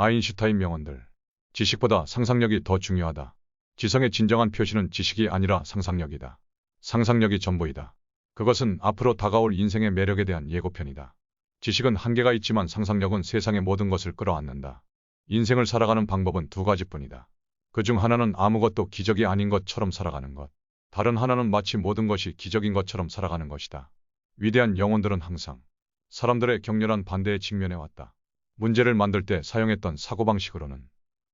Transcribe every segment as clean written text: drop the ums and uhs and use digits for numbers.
아인슈타인 명언들. 지식보다 상상력이 더 중요하다. 지성의 진정한 표시는 지식이 아니라 상상력이다. 상상력이 전부이다. 그것은 앞으로 다가올 인생의 매력에 대한 예고편이다. 지식은 한계가 있지만 상상력은 세상의 모든 것을 끌어안는다. 인생을 살아가는 방법은 두 가지뿐이다. 그중 하나는 아무것도 기적이 아닌 것처럼 살아가는 것. 다른 하나는 마치 모든 것이 기적인 것처럼 살아가는 것이다. 위대한 영혼들은 항상 사람들의 격렬한 반대에 직면해왔다. 문제를 만들 때 사용했던 사고방식으로는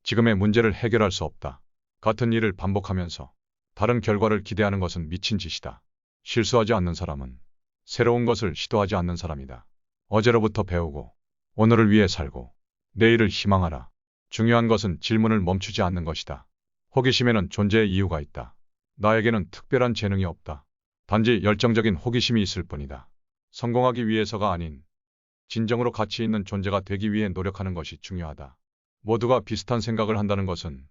지금의 문제를 해결할 수 없다. 같은 일을 반복하면서 다른 결과를 기대하는 것은 미친 짓이다. 실수하지 않는 사람은 새로운 것을 시도하지 않는 사람이다. 어제로부터 배우고 오늘을 위해 살고 내일을 희망하라. 중요한 것은 질문을 멈추지 않는 것이다. 호기심에는 존재의 이유가 있다. 나에게는 특별한 재능이 없다. 단지 열정적인 호기심이 있을 뿐이다. 성공하기 위해서가 아닌 진정으로 가치 있는 존재가 되기 위해 노력하는 것이 중요하다. 모두가 비슷한 생각을 한다는 것은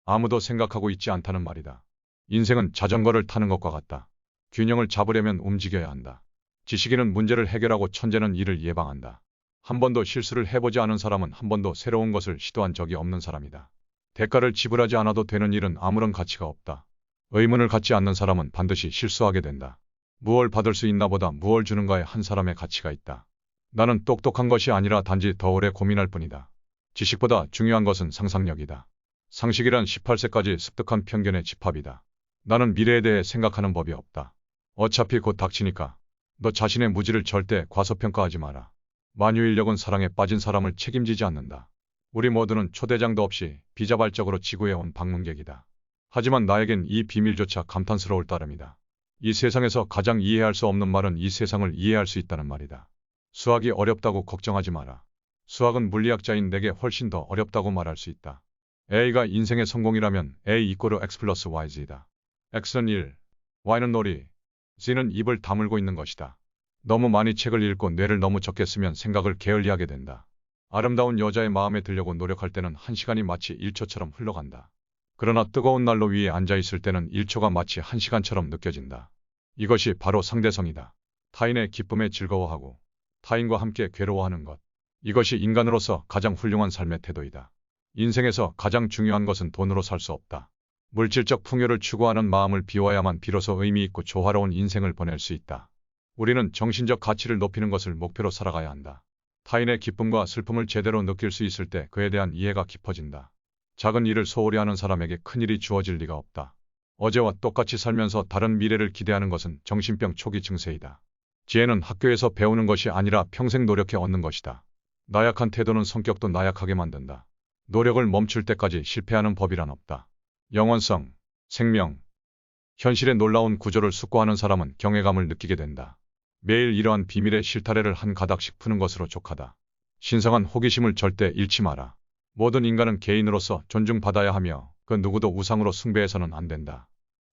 아무도 생각하고 있지 않다는 말이다. 인생은 자전거를 타는 것과 같다. 균형을 잡으려면 움직여야 한다. 지식인은 문제를 해결하고 천재는 이를 예방한다. 한 번도 실수를 해보지 않은 사람은 한 번도 새로운 것을 시도한 적이 없는 사람이다. 대가를 지불하지 않아도 되는 일은 아무런 가치가 없다. 의문을 갖지 않는 사람은 반드시 실수하게 된다. 무얼 받을 수 있나 보다 무얼 주는가에 한 사람의 가치가 있다. 나는 똑똑한 것이 아니라 단지 더 오래 고민할 뿐이다. 지식보다 중요한 것은 상상력이다. 상식이란 18세까지 습득한 편견의 집합이다. 나는 미래에 대해 생각하는 법이 없다. 어차피 곧 닥치니까 너 자신의 무지를 절대 과소평가하지 마라. 만유인력은 사랑에 빠진 사람을 책임지지 않는다. 우리 모두는 초대장도 없이 비자발적으로 지구에 온 방문객이다. 하지만 나에겐 이 비밀조차 감탄스러울 따름이다. 이 세상에서 가장 이해할 수 없는 말은 이 세상을 이해할 수 있다는 말이다. 수학이 어렵다고 걱정하지 마라. 수학은 물리학자인 내게 훨씬 더 어렵다고 말할 수 있다. A가 인생의 성공이라면 A = X 플러스 YZ이다. X는 1, Y는 놀이, Z는 입을 다물고 있는 것이다. 너무 많이 책을 읽고 뇌를 너무 적게 쓰면 생각을 게을리하게 된다. 아름다운 여자의 마음에 들려고 노력할 때는 1시간이 마치 1초처럼 흘러간다. 그러나 뜨거운 난로 위에 앉아있을 때는 1초가 마치 1시간처럼 느껴진다. 이것이 바로 상대성이다. 타인의 기쁨에 즐거워하고 타인과 함께 괴로워하는 것. 이것이 인간으로서 가장 훌륭한 삶의 태도이다. 인생에서 가장 중요한 것은 돈으로 살 수 없다. 물질적 풍요를 추구하는 마음을 비워야만 비로소 의미 있고 조화로운 인생을 보낼 수 있다. 우리는 정신적 가치를 높이는 것을 목표로 살아가야 한다. 타인의 기쁨과 슬픔을 제대로 느낄 수 있을 때 그에 대한 이해가 깊어진다. 작은 일을 소홀히 하는 사람에게 큰 일이 주어질 리가 없다. 어제와 똑같이 살면서 다른 미래를 기대하는 것은 정신병 초기 증세이다. 지혜는 학교에서 배우는 것이 아니라 평생 노력해 얻는 것이다. 나약한 태도는 성격도 나약하게 만든다. 노력을 멈출 때까지 실패하는 법이란 없다. 영원성, 생명, 현실의 놀라운 구조를 숙고하는 사람은 경외감을 느끼게 된다. 매일 이러한 비밀의 실타래를 한 가닥씩 푸는 것으로 족하다. 신성한 호기심을 절대 잃지 마라. 모든 인간은 개인으로서 존중받아야 하며 그 누구도 우상으로 숭배해서는 안 된다.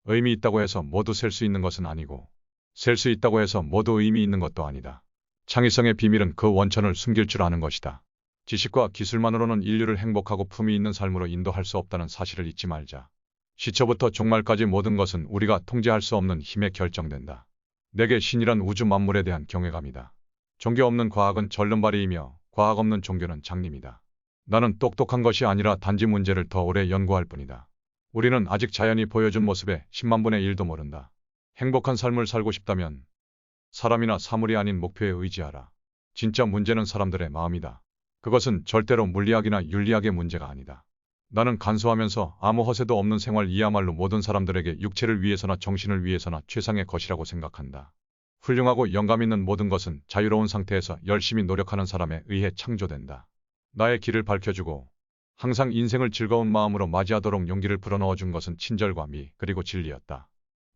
의미 있다고 해서 모두 셀 수 있는 것은 아니고 셀 수 있다고 해서 모두 의미 있는 것도 아니다. 창의성의 비밀은 그 원천을 숨길 줄 아는 것이다. 지식과 기술만으로는 인류를 행복하고 품위 있는 삶으로 인도할 수 없다는 사실을 잊지 말자. 시초부터 종말까지 모든 것은 우리가 통제할 수 없는 힘에 결정된다. 내게 신이란 우주 만물에 대한 경외감이다. 종교 없는 과학은 절름발이이며 과학 없는 종교는 장님이다. 나는 똑똑한 것이 아니라 단지 문제를 더 오래 연구할 뿐이다. 우리는 아직 자연이 보여준 모습의 10만 분의 1도 모른다. 행복한 삶을 살고 싶다면 사람이나 사물이 아닌 목표에 의지하라. 진짜 문제는 사람들의 마음이다. 그것은 절대로 물리학이나 윤리학의 문제가 아니다. 나는 간소하면서 아무 허세도 없는 생활 이야말로 모든 사람들에게 육체를 위해서나 정신을 위해서나 최상의 것이라고 생각한다. 훌륭하고 영감 있는 모든 것은 자유로운 상태에서 열심히 노력하는 사람에 의해 창조된다. 나의 길을 밝혀주고 항상 인생을 즐거운 마음으로 맞이하도록 용기를 불어넣어준 것은 친절과 미 그리고 진리였다.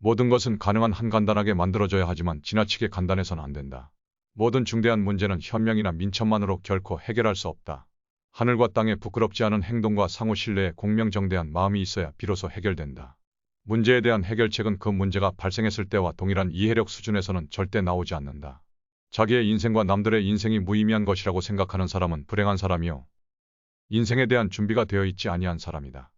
모든 것은 가능한 한 간단하게 만들어져야 하지만 지나치게 간단해서는 안 된다. 모든 중대한 문제는 현명이나 민첩만으로 결코 해결할 수 없다. 하늘과 땅에 부끄럽지 않은 행동과 상호 신뢰에 공명정대한 마음이 있어야 비로소 해결된다. 문제에 대한 해결책은 그 문제가 발생했을 때와 동일한 이해력 수준에서는 절대 나오지 않는다. 자기의 인생과 남들의 인생이 무의미한 것이라고 생각하는 사람은 불행한 사람이요. 인생에 대한 준비가 되어 있지 아니한 사람이다.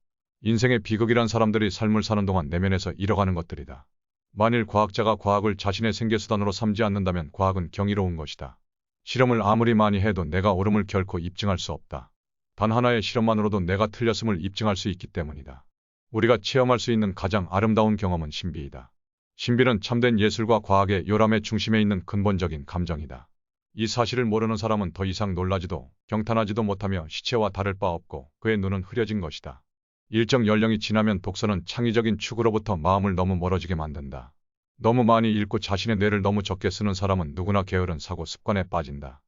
인생의 비극이란 사람들이 삶을 사는 동안 내면에서 잃어가는 것들이다. 만일 과학자가 과학을 자신의 생계수단으로 삼지 않는다면 과학은 경이로운 것이다. 실험을 아무리 많이 해도 내가 옳음을 결코 입증할 수 없다. 단 하나의 실험만으로도 내가 틀렸음을 입증할 수 있기 때문이다. 우리가 체험할 수 있는 가장 아름다운 경험은 신비이다. 신비는 참된 예술과 과학의 요람의 중심에 있는 근본적인 감정이다. 이 사실을 모르는 사람은 더 이상 놀라지도 경탄하지도 못하며 시체와 다를 바 없고 그의 눈은 흐려진 것이다. 일정 연령이 지나면 독서는 창의적인 추구로부터 마음을 너무 멀어지게 만든다. 너무 많이 읽고 자신의 뇌를 너무 적게 쓰는 사람은 누구나 게으른 사고 습관에 빠진다.